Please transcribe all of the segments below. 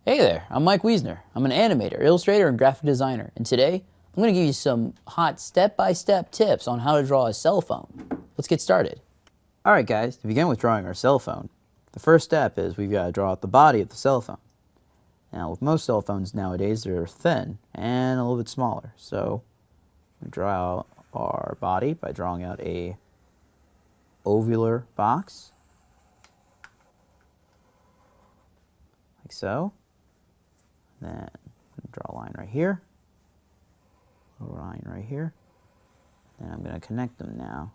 Hey there, I'm Mike Wiesner. I'm an animator, illustrator, and graphic designer, and today I'm going to give you some hot step-by-step tips on how to draw a cell phone. Let's get started. Alright guys, to begin with drawing our cell phone, the first step is we've got to draw out the body of the cell phone. Now with most cell phones nowadays, they're thin and a little bit smaller, so we draw out our body by drawing out a ovular box, like so. Then draw a line right here, a line right here, and I'm going to connect them now.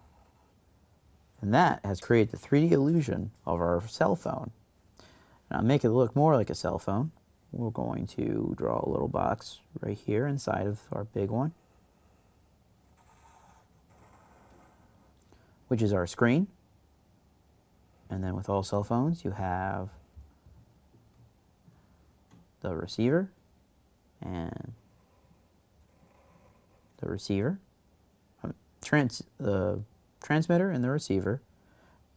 And that has created the 3D illusion of our cell phone. Now to make it look more like a cell phone, we're going to draw a little box right here inside of our big one, which is our screen. And then with all cell phones, you have the receiver and the receiver, the transmitter and the receiver.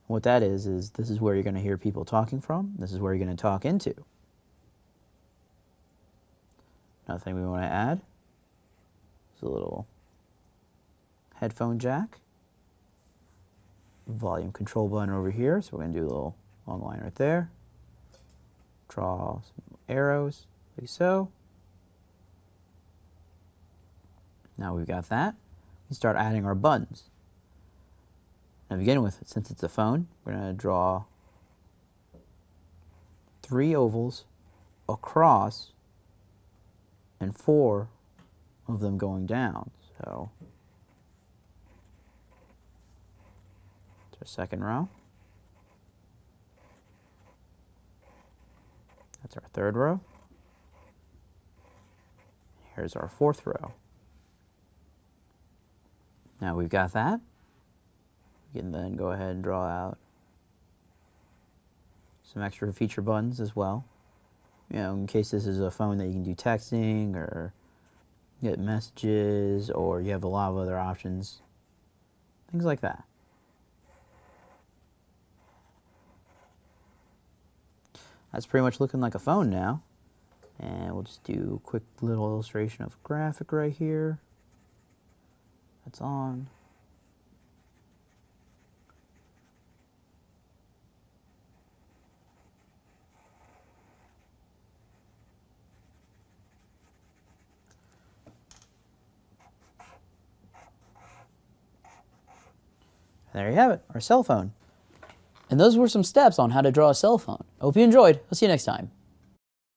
What that is this is where you're going to hear people talking from. This is where you're going to talk into. Another thing we want to add is a little headphone jack, volume control button over here. So we're going to do a little long line right there. Draw some arrows like so. Now we've got that, we start adding our buttons. Now to begin with, since it's a phone, we're going to draw 3 ovals across and 4 of them going down. So it's our second row. That's our third row. Here's our fourth row. Now we've got that. We can then go ahead and draw out some extra feature buttons as well. You know, in case this is a phone that you can do texting or get messages, or you have a lot of other options. Things like that. That's pretty much looking like a phone now. And we'll just do a quick little illustration of a graphic right here. That's on. There you have it, our cell phone. And those were some steps on how to draw a cell phone. I hope you enjoyed. I'll see you next time.